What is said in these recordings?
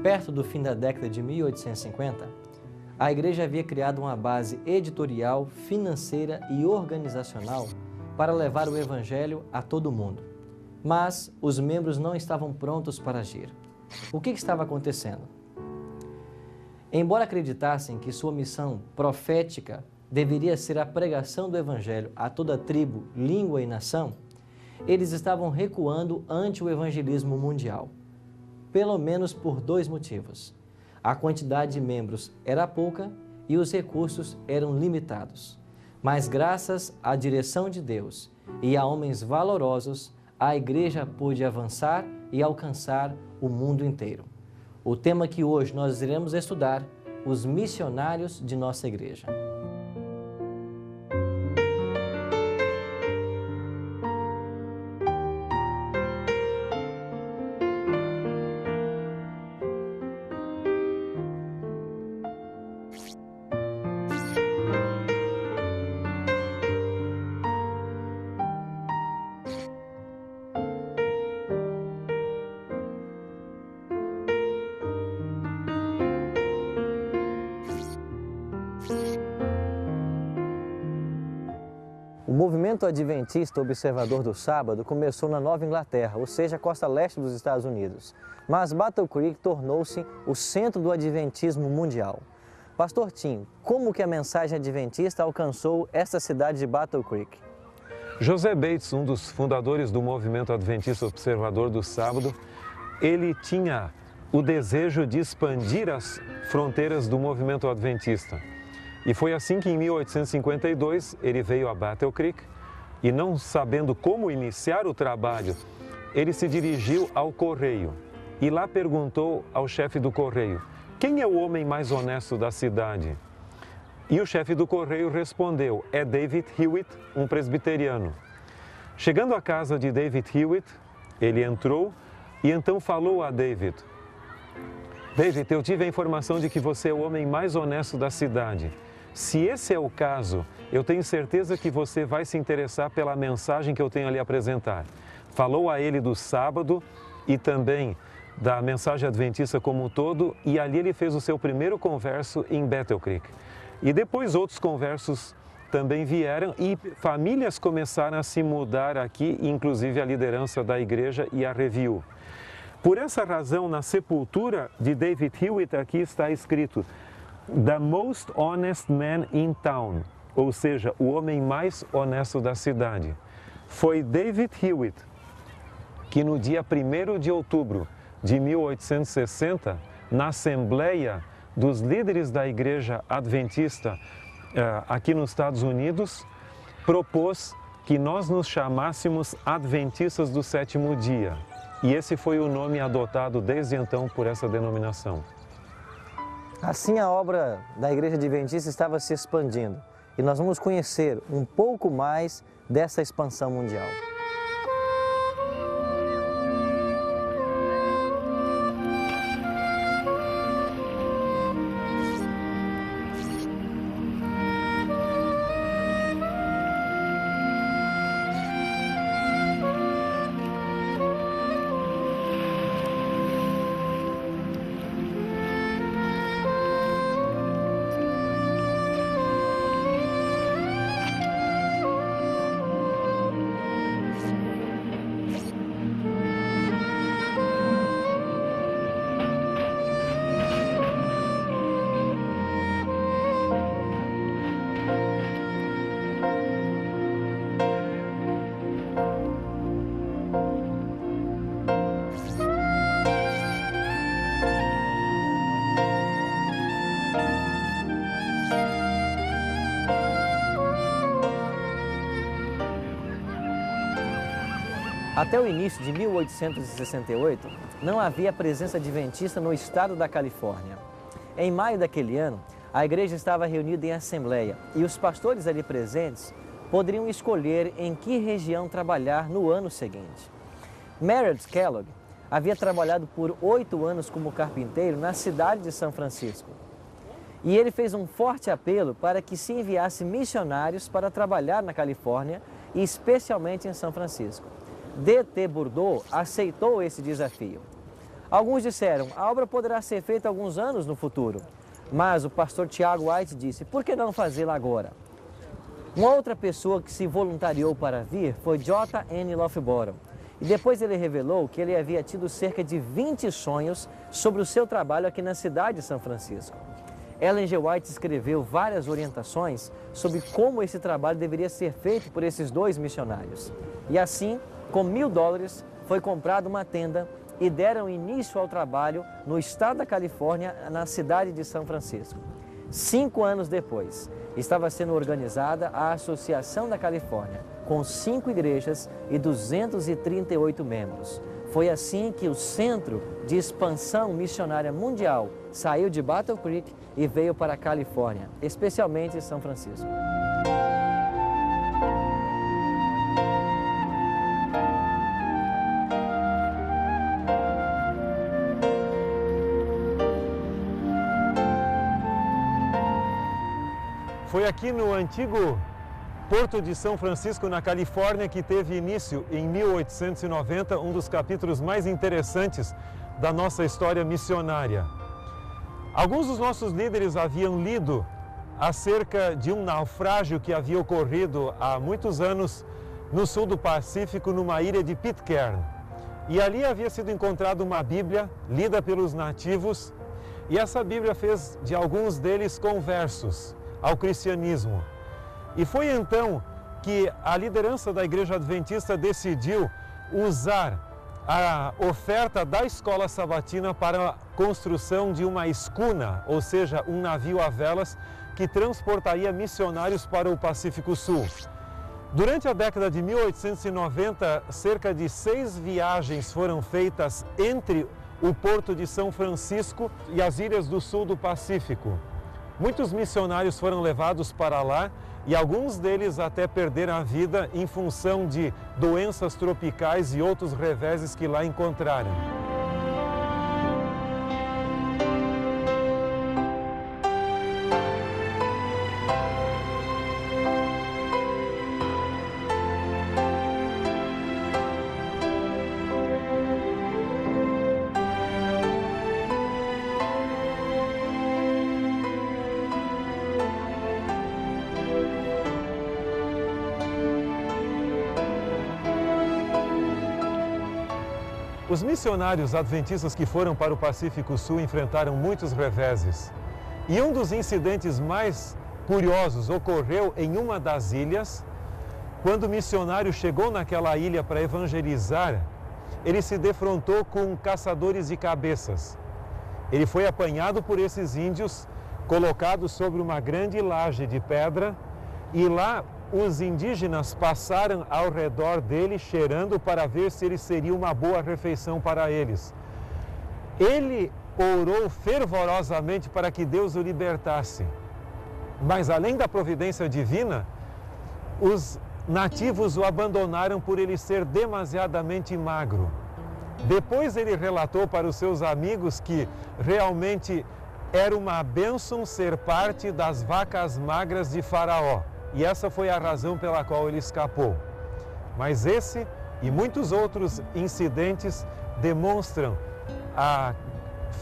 Perto do fim da década de 1850, a igreja havia criado uma base editorial, financeira e organizacional para levar o evangelho a todo mundo. Mas os membros não estavam prontos para agir. O que estava acontecendo? Embora acreditassem que sua missão profética deveria ser a pregação do evangelho a toda tribo, língua e nação, eles estavam recuando ante o evangelismo mundial. Pelo menos por dois motivos. A quantidade de membros era pouca e os recursos eram limitados. Mas graças à direção de Deus e a homens valorosos, a igreja pôde avançar e alcançar o mundo inteiro. O tema que hoje nós iremos estudar, os missionários de nossa igreja. O movimento adventista observador do sábado começou na Nova Inglaterra, ou seja, a costa leste dos Estados Unidos. Mas Battle Creek tornou-se o centro do adventismo mundial. Pastor Tim, como que a mensagem adventista alcançou esta cidade de Battle Creek? José Bates, um dos fundadores do movimento adventista observador do sábado, ele tinha o desejo de expandir as fronteiras do movimento adventista. E foi assim que em 1852 ele veio a Battle Creek e, não sabendo como iniciar o trabalho, ele se dirigiu ao correio e lá perguntou ao chefe do correio: quem é o homem mais honesto da cidade? E o chefe do correio respondeu: é David Hewitt, um presbiteriano. Chegando à casa de David Hewitt, ele entrou e então falou a David: David, eu tive a informação de que você é o homem mais honesto da cidade. Se esse é o caso, eu tenho certeza que você vai se interessar pela mensagem que eu tenho a lhe apresentar. Falou a ele do sábado e também da mensagem adventista como um todo, e ali ele fez o seu primeiro converso em Battle Creek. E depois outros conversos também vieram e famílias começaram a se mudar aqui, inclusive a liderança da igreja e a Review. Por essa razão, na sepultura de David Hewitt aqui está escrito: The most honest man in town, ou seja, o homem mais honesto da cidade. Foi David Hewitt que no dia 1º de outubro de 1860, na Assembleia dos Líderes da Igreja Adventista aqui nos Estados Unidos, propôs que nós nos chamássemos Adventistas do Sétimo Dia. E esse foi o nome adotado desde então por essa denominação. Assim, a obra da Igreja Adventista estava se expandindo e nós vamos conhecer um pouco mais dessa expansão mundial. Até o início de 1868, não havia presença adventista no estado da Califórnia. Em maio daquele ano, a igreja estava reunida em assembleia e os pastores ali presentes poderiam escolher em que região trabalhar no ano seguinte. Meredith Kellogg havia trabalhado por 8 anos como carpinteiro na cidade de São Francisco. E ele fez um forte apelo para que se enviasse missionários para trabalhar na Califórnia e especialmente em São Francisco. D.T. Bordeaux aceitou esse desafio. Alguns disseram, a obra poderá ser feita alguns anos no futuro. Mas o pastor Tiago White disse, por que não fazê-la agora? Uma outra pessoa que se voluntariou para vir foi J. N. Lofbottom. E depois ele revelou que ele havia tido cerca de 20 sonhos sobre o seu trabalho aqui na cidade de São Francisco. Ellen G. White escreveu várias orientações sobre como esse trabalho deveria ser feito por esses dois missionários. E assim, com $1000, foi comprada uma tenda e deram início ao trabalho no estado da Califórnia, na cidade de São Francisco. 5 anos depois, estava sendo organizada a Associação da Califórnia, com 5 igrejas e 238 membros. Foi assim que o Centro de Expansão Missionária Mundial saiu de Battle Creek e veio para a Califórnia, especialmente São Francisco. Foi aqui no antigo Porto de São Francisco, na Califórnia, que teve início, em 1890, um dos capítulos mais interessantes da nossa história missionária. Alguns dos nossos líderes haviam lido acerca de um naufrágio que havia ocorrido há muitos anos no sul do Pacífico, numa ilha de Pitcairn. E ali havia sido encontrada uma Bíblia lida pelos nativos, e essa Bíblia fez de alguns deles conversos ao cristianismo. E foi então que a liderança da Igreja Adventista decidiu usar a oferta da escola sabatina para a construção de uma escuna, ou seja, um navio a velas que transportaria missionários para o Pacífico Sul. Durante a década de 1890, cerca de 6 viagens foram feitas entre o Porto de São Francisco e as ilhas do sul do Pacífico. Muitos missionários foram levados para lá e alguns deles até perderam a vida em função de doenças tropicais e outros reveses que lá encontraram. Os missionários adventistas que foram para o Pacífico Sul enfrentaram muitos reveses. E um dos incidentes mais curiosos ocorreu em uma das ilhas. Quando o missionário chegou naquela ilha para evangelizar, ele se defrontou com caçadores de cabeças. Ele foi apanhado por esses índios, colocado sobre uma grande laje de pedra, e lá os indígenas passaram ao redor dele, cheirando para ver se ele seria uma boa refeição para eles. Ele orou fervorosamente para que Deus o libertasse. Mas além da providência divina, os nativos o abandonaram por ele ser demasiadamente magro. Depois ele relatou para os seus amigos que realmente era uma bênção ser parte das vacas magras de Faraó. E essa foi a razão pela qual ele escapou. Mas esse e muitos outros incidentes demonstram a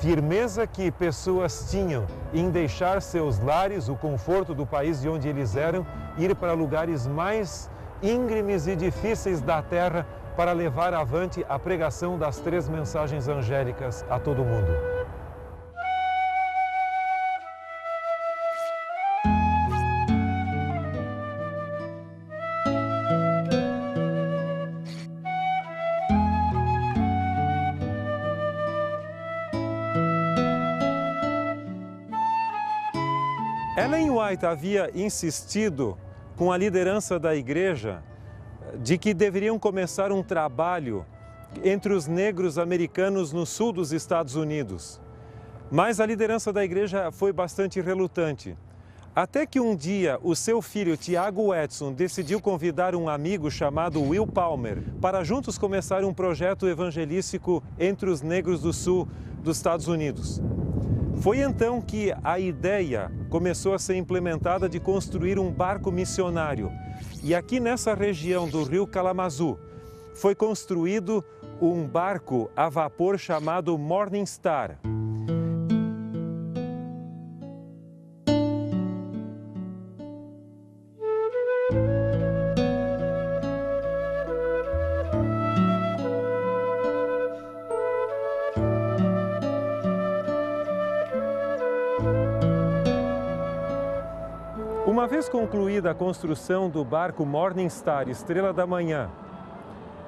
firmeza que pessoas tinham em deixar seus lares, o conforto do país de onde eles eram, ir para lugares mais íngremes e difíceis da terra para levar avante a pregação das 3 mensagens angélicas a todo mundo. Ellen White havia insistido com a liderança da igreja de que deveriam começar um trabalho entre os negros americanos no sul dos Estados Unidos. Mas a liderança da igreja foi bastante relutante. Até que um dia o seu filho Tiago Edson decidiu convidar um amigo chamado Will Palmer para juntos começar um projeto evangelístico entre os negros do sul dos Estados Unidos. Foi então que a ideia começou a ser implementada de construir um barco missionário. E aqui nessa região do rio Kalamazoo foi construído um barco a vapor chamado Morning Star. Uma vez concluída a construção do barco Morning Star, Estrela da Manhã,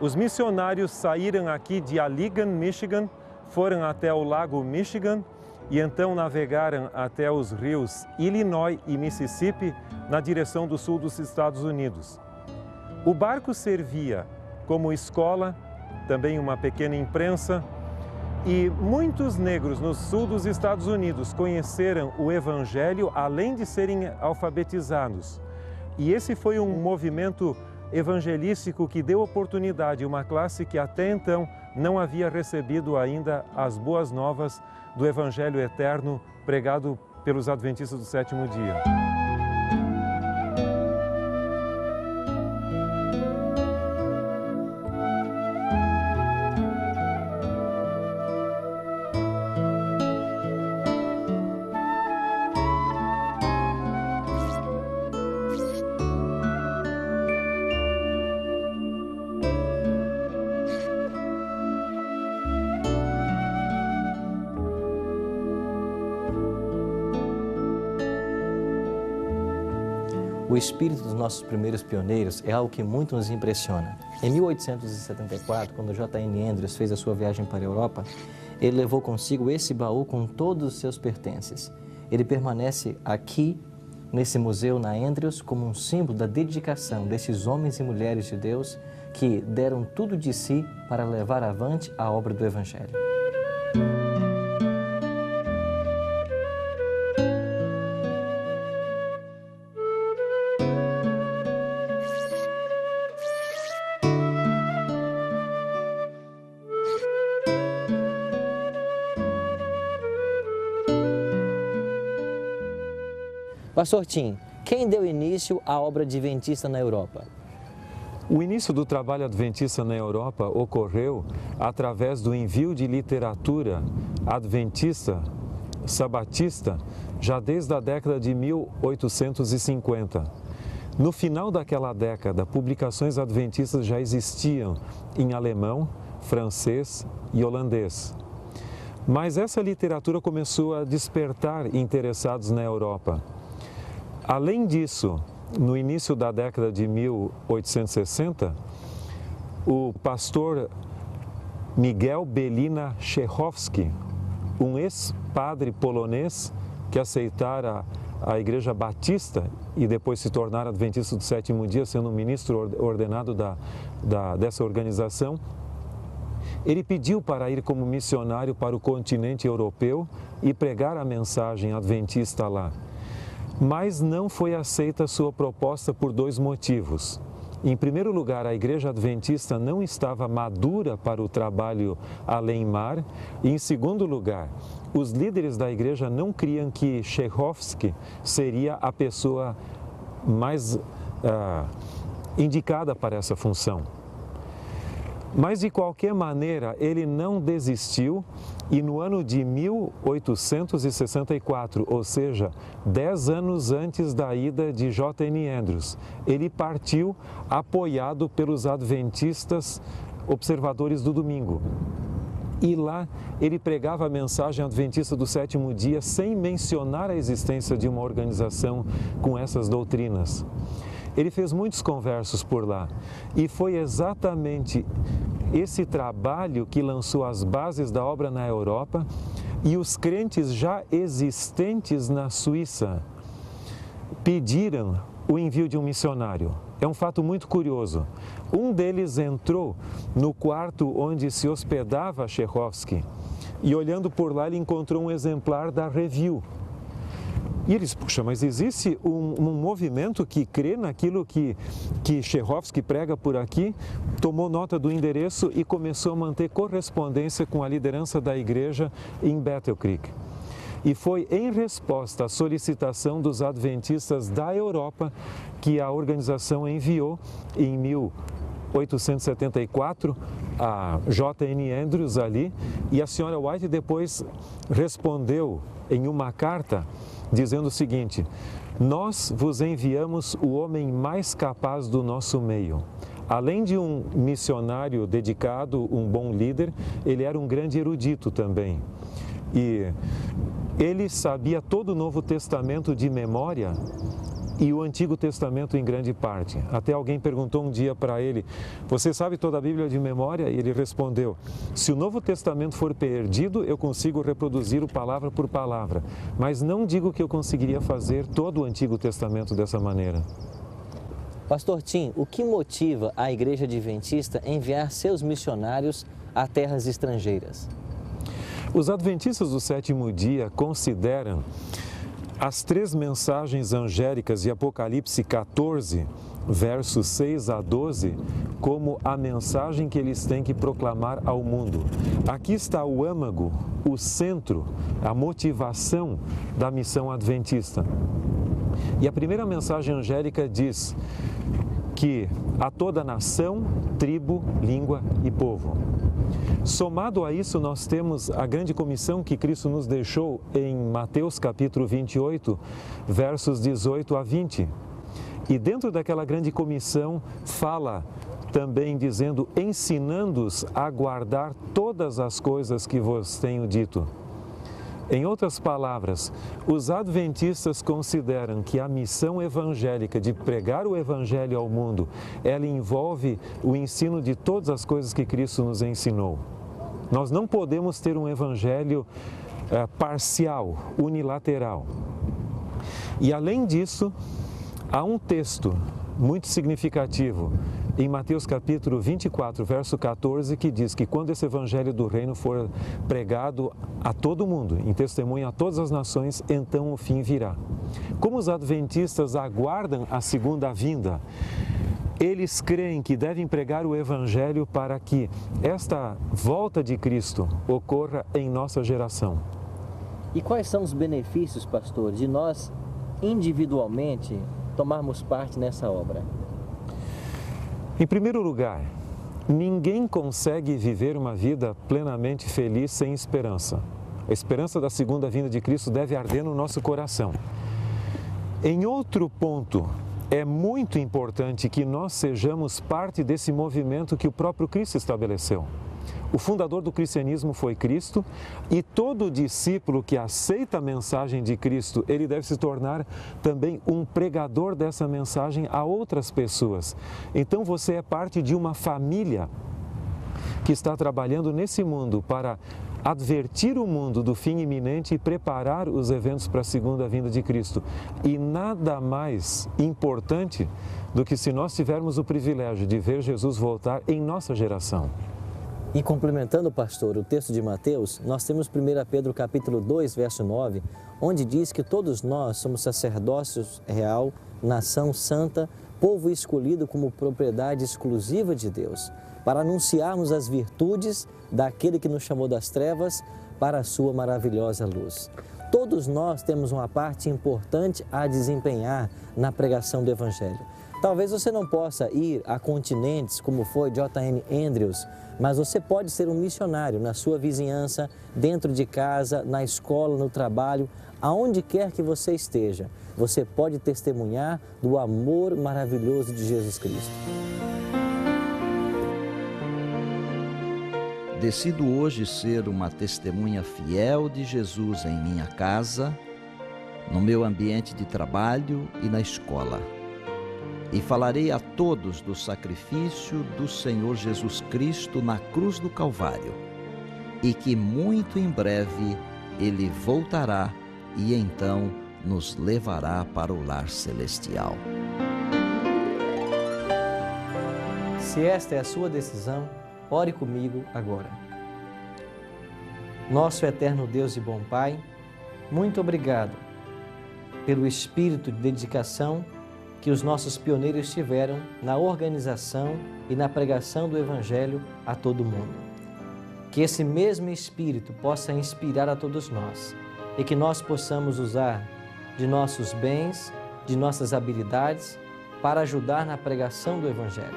os missionários saíram aqui de Allegan, Michigan, foram até o Lago Michigan e então navegaram até os rios Illinois e Mississippi na direção do sul dos Estados Unidos. O barco servia como escola, também uma pequena imprensa, e muitos negros no sul dos Estados Unidos conheceram o Evangelho além de serem alfabetizados. E esse foi um movimento evangelístico que deu oportunidade a uma classe que até então não havia recebido ainda as boas novas do Evangelho eterno pregado pelos Adventistas do Sétimo Dia. O espírito dos nossos primeiros pioneiros é algo que muito nos impressiona. Em 1874, quando J.N. Andrews fez a sua viagem para a Europa, ele levou consigo esse baú com todos os seus pertences. Ele permanece aqui, nesse museu na Andrews, como um símbolo da dedicação desses homens e mulheres de Deus que deram tudo de si para levar avante a obra do Evangelho. Pastor Tim, quem deu início à obra adventista na Europa? O início do trabalho adventista na Europa ocorreu através do envio de literatura adventista, sabatista, já desde a década de 1850. No final daquela década, publicações adventistas já existiam em alemão, francês e holandês. Mas essa literatura começou a despertar interessados na Europa. Além disso, no início da década de 1860, o pastor Miguel Belina Chechowski, um ex-padre polonês que aceitara a Igreja Batista e depois se tornara adventista do sétimo dia, sendo um ministro ordenado dessa organização, ele pediu para ir como missionário para o continente europeu e pregar a mensagem adventista lá. Mas não foi aceita a sua proposta por dois motivos. Em primeiro lugar, a Igreja Adventista não estava madura para o trabalho além-mar. E, em segundo lugar, os líderes da Igreja não criam que Chechowski seria a pessoa mais indicada para essa função. Mas, de qualquer maneira, ele não desistiu e no ano de 1864, ou seja, 10 anos antes da ida de J.N. Andrews, ele partiu apoiado pelos adventistas observadores do domingo. E lá ele pregava a mensagem adventista do sétimo dia sem mencionar a existência de uma organização com essas doutrinas. Ele fez muitos conversos por lá e foi exatamente esse trabalho que lançou as bases da obra na Europa e os crentes já existentes na Suíça pediram o envio de um missionário. É um fato muito curioso. Um deles entrou no quarto onde se hospedava Chechowski e olhando por lá ele encontrou um exemplar da Review. E ele disse, puxa, mas existe um movimento que crê naquilo que Chechowski prega por aqui, tomou nota do endereço e começou a manter correspondência com a liderança da igreja em Battle Creek. E foi em resposta à solicitação dos adventistas da Europa que a organização enviou em 1874 a J.N. Andrews ali, e a senhora White depois respondeu em uma carta dizendo o seguinte: nós vos enviamos o homem mais capaz do nosso meio. Além de um missionário dedicado, um bom líder, ele era um grande erudito também. E ele sabia todo o Novo Testamento de memória e o Antigo Testamento em grande parte. Até alguém perguntou um dia para ele: você sabe toda a Bíblia de memória? E ele respondeu: se o Novo Testamento for perdido, eu consigo reproduzi-lo palavra por palavra, mas não digo que eu conseguiria fazer todo o Antigo Testamento dessa maneira. Pastor Tim, o que motiva a Igreja Adventista a enviar seus missionários a terras estrangeiras? Os adventistas do sétimo dia consideram as 3 mensagens angélicas de Apocalipse 14, versos 6 a 12, como a mensagem que eles têm que proclamar ao mundo. Aqui está o âmago, o centro, a motivação da missão adventista. E a primeira mensagem angélica diz que a toda nação, tribo, língua e povo. Somado a isso, nós temos a grande comissão que Cristo nos deixou em Mateus capítulo 28, versos 18 a 20. E dentro daquela grande comissão fala também dizendo: ensinando-os a guardar todas as coisas que vos tenho dito. Em outras palavras, os adventistas consideram que a missão evangélica de pregar o evangelho ao mundo, ela envolve o ensino de todas as coisas que Cristo nos ensinou. Nós não podemos ter um evangelho parcial, unilateral. E além disso, há um texto muito significativo em Mateus capítulo 24, verso 14, que diz que quando esse evangelho do reino for pregado a todo mundo, em testemunho a todas as nações, então o fim virá. Como os adventistas aguardam a segunda vinda, eles creem que devem pregar o evangelho para que esta volta de Cristo ocorra em nossa geração. E quais são os benefícios, pastor, de nós individualmente tomarmos parte nessa obra? Em primeiro lugar, ninguém consegue viver uma vida plenamente feliz sem esperança. A esperança da segunda vinda de Cristo deve arder no nosso coração. Em outro ponto, é muito importante que nós sejamos parte desse movimento que o próprio Cristo estabeleceu. O fundador do cristianismo foi Cristo, e todo discípulo que aceita a mensagem de Cristo, ele deve se tornar também um pregador dessa mensagem a outras pessoas. Então você é parte de uma família que está trabalhando nesse mundo para advertir o mundo do fim iminente e preparar os eventos para a segunda vinda de Cristo. E nada mais importante do que se nós tivermos o privilégio de ver Jesus voltar em nossa geração. E complementando, pastor, o texto de Mateus, nós temos 1 Pedro capítulo 2, verso 9, onde diz que todos nós somos sacerdócio real, nação santa, povo escolhido como propriedade exclusiva de Deus, para anunciarmos as virtudes daquele que nos chamou das trevas para a sua maravilhosa luz. Todos nós temos uma parte importante a desempenhar na pregação do Evangelho. Talvez você não possa ir a continentes como foi J.N. Andrews, mas você pode ser um missionário na sua vizinhança, dentro de casa, na escola, no trabalho, aonde quer que você esteja. Você pode testemunhar do amor maravilhoso de Jesus Cristo. Decido hoje ser uma testemunha fiel de Jesus em minha casa, no meu ambiente de trabalho e na escola. E falarei a todos do sacrifício do Senhor Jesus Cristo na cruz do Calvário, e que muito em breve Ele voltará e então nos levará para o lar celestial. Se esta é a sua decisão, ore comigo agora. Nosso eterno Deus e bom Pai, muito obrigado pelo espírito de dedicação que os nossos pioneiros tiveram na organização e na pregação do Evangelho a todo mundo. Que esse mesmo espírito possa inspirar a todos nós e que nós possamos usar de nossos bens, de nossas habilidades para ajudar na pregação do Evangelho.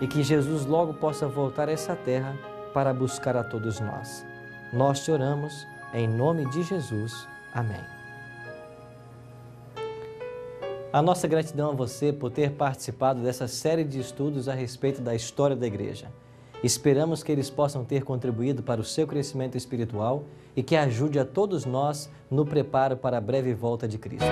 e que Jesus logo possa voltar a essa terra para buscar a todos nós. Nós te oramos em nome de Jesus. Amém. A nossa gratidão a você por ter participado dessa série de estudos a respeito da história da Igreja. Esperamos que eles possam ter contribuído para o seu crescimento espiritual e que ajude a todos nós no preparo para a breve volta de Cristo.